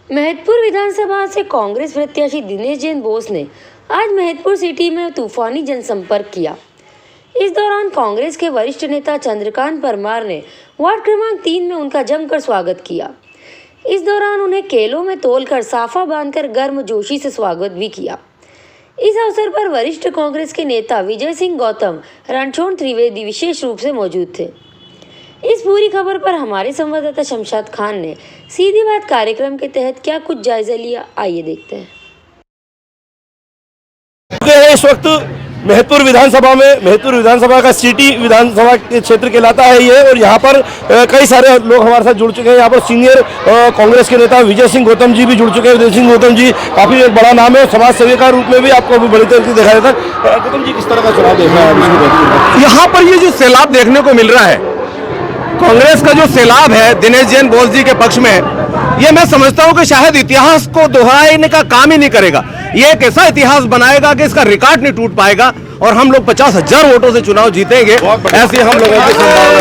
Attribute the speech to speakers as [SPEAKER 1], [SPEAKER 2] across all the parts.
[SPEAKER 1] महतपुर विधानसभा से कांग्रेस प्रत्याशी दिनेश जैन बोस ने आज महतपुर सिटी में तूफानी जनसंपर्क किया। इस दौरान कांग्रेस के वरिष्ठ नेता चंद्रकांत परमार ने वार्ड क्रमांक 3 में उनका जमकर स्वागत किया। इस दौरान उन्हें केलों में तोलकर साफा बांधकर गर्मजोशी से स्वागत भी किया। इस अवसर पर वरिष्ठ कांग्रेस के नेता विजय सिंह गौतम, रणछोड़ त्रिवेदी विशेष रूप से मौजूद थे। इस पूरी खबर पर हमारे संवाददाता शमशाद खान ने सीधी बात कार्यक्रम के तहत क्या कुछ जायजा लिया, आइए देखते हैं।
[SPEAKER 2] इस वक्त महतपुर विधानसभा का सिटी विधानसभा के क्षेत्र कहलाता है ये, और यहाँ पर कई सारे लोग हमारे साथ जुड़ चुके हैं। यहाँ पर सीनियर कांग्रेस के नेता विजय सिंह गौतम जी भी जुड़ चुके हैं। विजय सिंह गौतम जी काफी एक बड़ा नाम है, समाज सेवी का रूप में भी आपको अभी बड़ी तरह से देखा जाता है। गौतम जी, किस तरह का चुनाव देख रहे हैं?
[SPEAKER 3] यहाँ पर ये जो सैलाब देखने को मिल रहा है, कांग्रेस का जो सैलाब है दिनेश जैन बोस जी के पक्ष में, ये मैं समझता हूँ कि शायद इतिहास को दोहराने का काम ही नहीं करेगा। ये एक ऐसा इतिहास बनाएगा कि इसका रिकॉर्ड नहीं टूट पाएगा और हम लोग 50,000 वोटों से चुनाव जीतेंगे, ऐसी हम लोगों की संभावना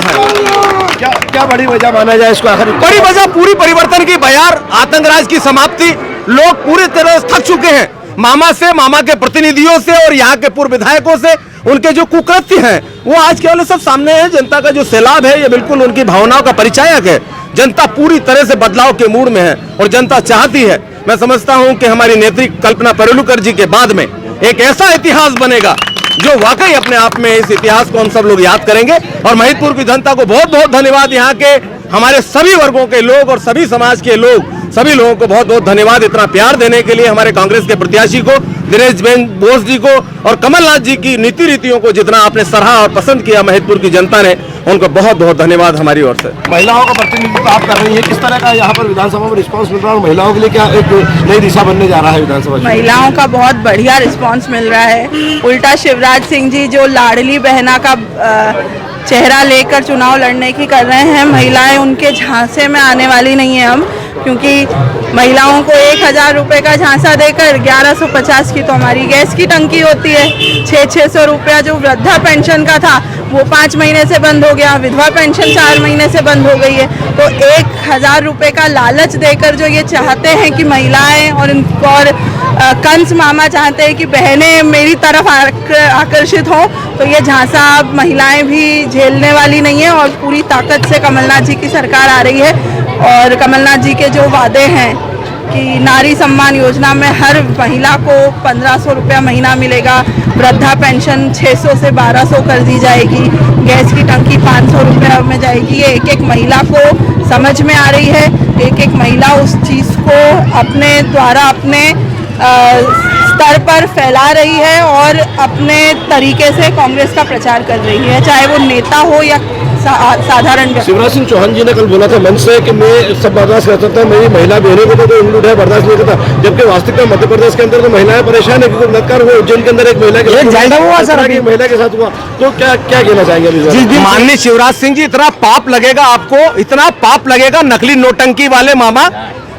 [SPEAKER 3] है।
[SPEAKER 2] क्या बड़ी वजह माना जाए इसको? आखिर
[SPEAKER 3] बड़ी वजह पूरी परिवर्तन की बयार, आतंकराज की समाप्ति। लोग पूरी तरह थक चुके हैं मामा से, मामा के प्रतिनिधियों से और यहाँ के पूर्व विधायकों से। उनके जो कुकृत्य हैं वो आज केवल सब सामने है। जनता का जो सैलाब है ये बिल्कुल उनकी भावनाओं का परिचायक है। जनता पूरी तरह से बदलाव के मूड में है और जनता चाहती है। मैं समझता हूं कि हमारी नेत्री कल्पना परुलेकर जी के बाद में एक ऐसा इतिहास बनेगा जो वाकई अपने आप में, इस इतिहास को हम सब लोग याद करेंगे। और महतपुर की जनता को बहुत बहुत धन्यवाद, यहाँ के हमारे सभी वर्गों के लोग और सभी समाज के लोग, सभी लोगों को बहुत बहुत धन्यवाद इतना प्यार देने के लिए। हमारे कांग्रेस के प्रत्याशी को, दिनेश जैन बोस जी को और कमलनाथ जी की नीति रीतियों को जितना आपने सराहा और पसंद किया महतपुर की जनता ने, उनको बहुत बहुत धन्यवाद हमारी ओर से।
[SPEAKER 2] महिलाओं का प्रतिनिधित्व आप कर रही है, किस तरह का यहाँ पर विधानसभा में रिस्पांस मिल रहा है? महिलाओं के लिए क्या एक नई दिशा बनने जा रहा है विधानसभा?
[SPEAKER 4] महिलाओं का बहुत बढ़िया रिस्पांस मिल रहा है। उल्टा शिवराज सिंह जी जो लाडली बहना का चेहरा लेकर चुनाव लड़ने की कर रहे हैं, महिलाएं उनके झांसे में आने वाली नहीं है हम, क्योंकि महिलाओं को 1,000 रुपये का झांसा देकर 1150 की तो हमारी गैस की टंकी होती है। 600 रुपया जो वृद्धा पेंशन का था वो 5 महीने से बंद हो गया, विधवा पेंशन 4 महीने से बंद हो गई है। तो 1,000 रुपये का लालच देकर जो ये चाहते हैं कि महिलाएं और कंस मामा चाहते हैं कि बहनें मेरी तरफ आकर्षित हों, तो ये झांसा अब महिलाएं भी झेलने वाली नहीं है। और पूरी ताकत से कमलनाथ जी की सरकार आ रही है और कमलनाथ जी के जो वादे हैं कि नारी सम्मान योजना में हर महिला को 1,500 रुपया महीना मिलेगा, वृद्धा पेंशन 600 से 1,200 कर दी जाएगी, गैस की टंकी 500 रुपये में जाएगी। ये एक एक महिला को समझ में आ रही है। एक एक महिला उस चीज़ को अपने द्वारा अपने स्तर पर फैला रही है और अपने तरीके से कांग्रेस का प्रचार कर रही है, चाहे वो नेता हो या साधारण व्यक्ति।
[SPEAKER 2] शिवराज सिंह चौहान जी ने कल बोला था मंच से कि मैं सब बर्दाश्त कर सकता हूँ, मेरी महिला बहनों को तो इंक्लूड है, बर्दाश्त नहीं करता। जबकि वास्तविकता मध्य प्रदेश के अंदर तो महिलाएं परेशान है, क्योंकि बलात्कार हुआ उज्जैन के अंदर एक महिला के साथ हुआ। तो क्या कहना चाहेंगे?
[SPEAKER 3] माननीय शिवराज सिंह जी, इतना पाप लगेगा आपको, इतना पाप लगेगा नकली नोटंकी वाले मामा।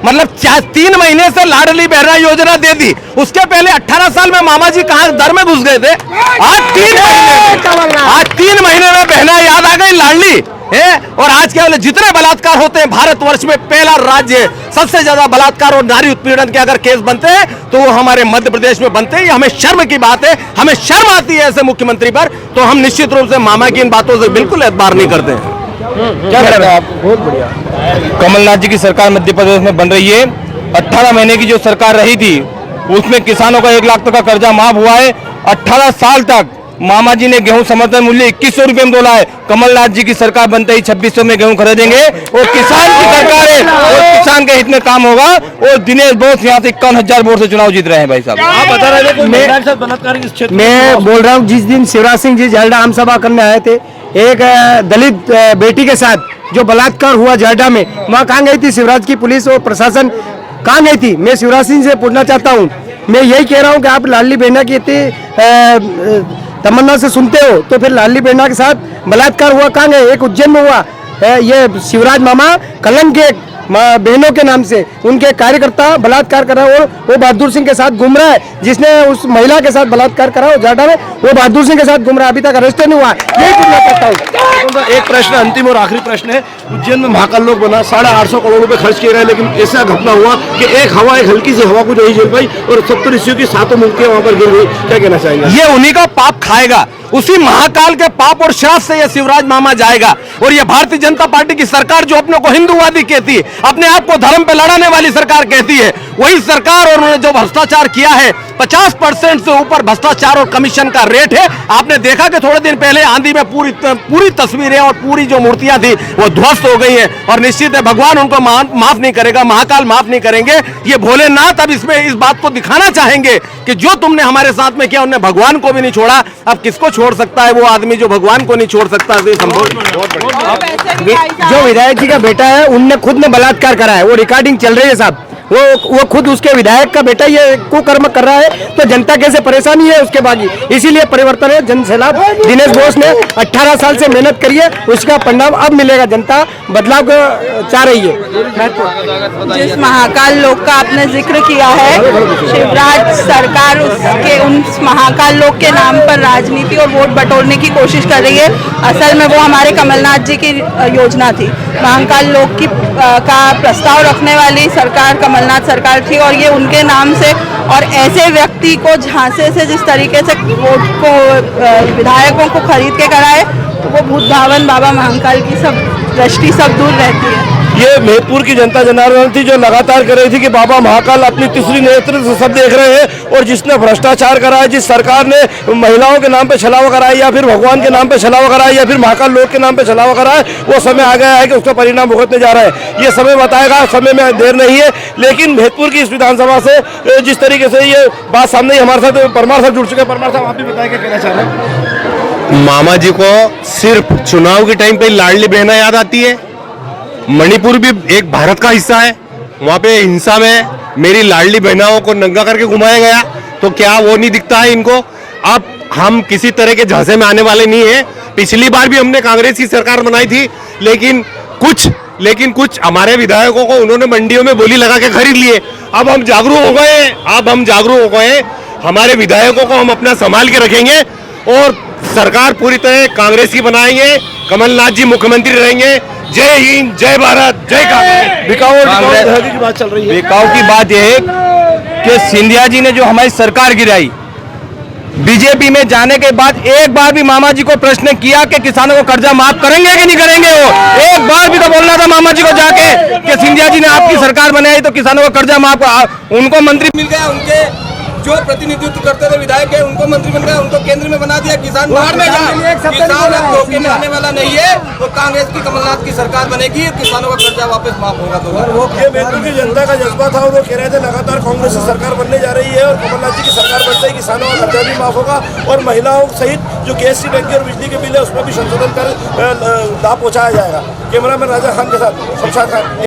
[SPEAKER 3] मतलब 3 महीने से लाडली बहना योजना दे दी, उसके पहले 18 साल में मामा जी कहाँ दर में घुस गए थे। आज 3 महीने में बहना याद आ गई लाडली है। और आज केवल जितने बलात्कार होते हैं भारतवर्ष में पहला राज्य, सबसे ज्यादा बलात्कार और नारी उत्पीड़न के अगर केस बनते हैं तो वो हमारे मध्य प्रदेश में बनते हैं। हमें शर्म की बात है, हमें शर्म आती है ऐसे मुख्यमंत्री पर। तो हम निश्चित रूप से मामा की इन बातों से बिल्कुल एतबार नहीं करते हैं।
[SPEAKER 2] क्या लगता है आपको? बहुत बढ़िया।
[SPEAKER 5] कमलनाथ जी की सरकार मध्य प्रदेश में बन रही है। 18 महीने की जो सरकार रही थी उसमें किसानों का 1 लाख तक का कर्जा माफ हुआ है। 18 साल तक मामा जी ने गेहूं समर्थन मूल्य 2100 रुपये में तोला है। कमलनाथ जी की सरकार बनते ही 2600 में गेहूं खरीदेंगे और किसान की सरकार है और किसान के हित में काम होगा। और दिनेश बोस यहाँ से 51,000 वोट से चुनाव जीत रहे हैं। भाई साहब,
[SPEAKER 2] आप बता रहे थे
[SPEAKER 6] मैं बोल रहा हूँ, जिस दिन शिवराज सिंह जी जलडा आम सभा करने आए थे, एक दलित बेटी के साथ जो बलात्कार हुआ जलडा में, वहाँ कहाँ गई थी शिवराज की पुलिस और प्रशासन? कहाँ गई थी? मैं शिवराज सिंह से पूछना चाहता हूँ। मैं यही कह रहा हूँ कि आप लाडली बहना की इतनी तमन्ना से सुनते हो, तो फिर लाडली बहना के साथ बलात्कार हुआ कहाँ गए? एक उज्जैन में हुआ। ये शिवराज मामा कलंक के बहनों के नाम से उनके कार्यकर्ता बलात्कार कर रहा है और वो बहादुर सिंह के साथ घूम रहा है। जिसने उस महिला के साथ बलात्कार करा वो जाडा में, वो बहादुर सिंह के साथ घूम रहा है, अभी तक अरेस्ट नहीं हुआ। यही पूछना चाहता हूँ।
[SPEAKER 2] एक प्रश्न अंतिम और आखिरी प्रश्न है। उज्जैन में महाकाल लोक बना, 850 करोड़ रुपए खर्च किए गए, लेकिन ऐसा घटना हुआ कि एक हल्की सी हवा को नहीं झेल पाई और 70 ऋषियों की 7 मूर्तियां वहां पर गिर गई। क्या कहना चाहेंगे?
[SPEAKER 3] ये उन्हीं का पाप खाएगा, उसी महाकाल के पाप और श्राप से ये शिवराज मामा जाएगा। और ये भारतीय जनता पार्टी की सरकार जो अपने को हिंदूवादी कहती है, अपने आप को धर्म पे लड़ाने वाली सरकार कहती है, वही सरकार और उन्होंने जो भ्रष्टाचार किया है, 50% से ऊपर भ्रष्टाचार और कमीशन का रेट है। आपने देखा कि थोड़े दिन पहले आंधी में पूरी तस्वीरें और पूरी जो मूर्तियां थी वो ध्वस्त हो गई है। और निश्चित है भगवान उनको माफ नहीं करेगा, महाकाल माफ नहीं करेंगे। ये भोलेनाथ अब इसमें इस बात को दिखाना चाहेंगे कि जो तुमने हमारे साथ में किया, उन्होंने भगवान को भी नहीं छोड़ा, अब किसको छोड़ सकता है वो आदमी जो भगवान को नहीं छोड़ सकता? संभव।
[SPEAKER 6] जो विधायक जी का बेटा है उनने खुद ने बलात्कार करा है, वो रिकॉर्डिंग चल रही है साहब। वो खुद उसके विधायक का बेटा ये कुकर्म कर रहा है, तो जनता कैसे परेशानी है उसके बागी। इसीलिए परिवर्तन है, जन सैलाब। दिनेश बोस ने 18 साल से मेहनत करी है, उसका परिणाम अब मिलेगा। जनता बदलाव चाह रही है।
[SPEAKER 4] जिस महाकाल लोक का आपने जिक्र किया है, शिवराज सरकार उसके उस महाकाल लोक के नाम पर राजनीति और वोट बटोरने की कोशिश कर रही है। असल में वो हमारे कमलनाथ जी की योजना थी। महाकाल लोक की का प्रस्ताव रखने वाली सरकार कमलनाथ सरकार थी, और ये उनके नाम से और ऐसे व्यक्ति को झांसे से जिस तरीके से वोट को विधायकों को खरीद के कराए, तो वो भूत धावन बाबा महाकाल की सब दृष्टि सब दूर रहती है।
[SPEAKER 2] ये मेहतपुर की जनता जनार्दन थी जो लगातार कर रही थी कि बाबा महाकाल अपनी तीसरी नेत्र से सब देख रहे हैं, और जिसने भ्रष्टाचार करा है, जिस सरकार ने महिलाओं के नाम पे छलावा कराया, या फिर भगवान के नाम पे छलावा कराया, या फिर महाकाल लोक के नाम पे छलावा कराया, वो समय आ गया है कि उसका परिणाम भुगतने जा रहा है। ये समय बताएगा, समय में देर नहीं है। लेकिन मेहतपुर की इस विधानसभा से जिस तरीके से ये बात सामने ही, हमारे साथ परमार साहब जुड़ चुके हैं। परमार साहब, आप भी बताएं क्या कहना चाह रहे हैं?
[SPEAKER 3] मामा जी को सिर्फ चुनाव के टाइम पे लाडली बहना याद आती है। मणिपुर भी एक भारत का हिस्सा है, वहाँ पे हिंसा में मेरी लाडली बहनाओं को नंगा करके घुमाया गया, तो क्या वो नहीं दिखता है इनको? अब हम किसी तरह के झांसे में आने वाले नहीं है। पिछली बार भी हमने कांग्रेस की सरकार बनाई थी, लेकिन कुछ हमारे विधायकों को उन्होंने मंडियों में बोली लगा के खरीद लिए। अब हम जागरूक हो गए, हमारे विधायकों को हम अपना संभाल के रखेंगे, और सरकार पूरी तरह कांग्रेस की बनाएंगे, कमलनाथ जी मुख्यमंत्री रहेंगे। जय हिंद, जय भारत, जय कांग्रेस।
[SPEAKER 2] बिकाऊ की बात चल रही है।
[SPEAKER 5] बिकाऊ की बात यह है कि सिंधिया जी ने जो हमारी सरकार गिराई, बीजेपी में जाने के बाद एक बार भी मामा जी को प्रश्न किया कि किसानों को कर्जा माफ करेंगे कि नहीं करेंगे? वो एक बार भी तो बोलना था मामा जी को जाके कि सिंधिया जी ने आपकी सरकार बनाई तो किसानों को कर्जा माफ। उनको मंत्री मिल गया, उनके जो प्रतिनिधित्व करते थे विधायक है उनको मंत्री बन गया, उनको केंद्र में बना दिया। किसान बाहर में किसान अब धोखे में आने वाला नहीं है, वो कांग्रेस की कमलनाथ की सरकार बनेगी, किसानों का कर्जा वापस माफ होगा।
[SPEAKER 2] ये मेहतपुर की जनता का जज्बा था, वो कह रहे थे लगातार कांग्रेस की सरकार बनने जा रही है और कमलनाथ जी की सरकार बनते ही किसानों का कर्जा भी माफ होगा, और महिलाओं सहित जो गैस की टंकी और बिजली के बिल है उसमें भी संशोधन कर लाभ पहुँचाया जाएगा। कैमरामैन राजा खान के साथ शमशाद खान।